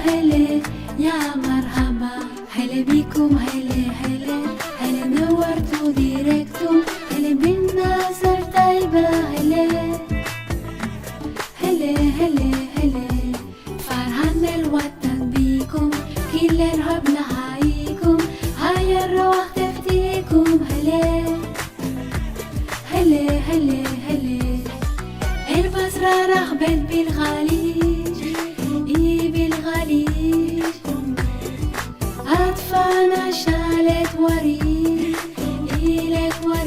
هلا يا مرحبا، هلا بيكم، هلا هلا هلا، نورتوا ديركتم، هلا بالناس الطيبة، هلا هلا هلا هلا، فرحان الوطن بيكم، كل الرهب نحاييكم، هاي الروح تفتيكم، هلا هلا هلا هلا. البصرة رغبت بالخليج، إي بالخليج، أطفالنا شالت وريد، إي لك وريد.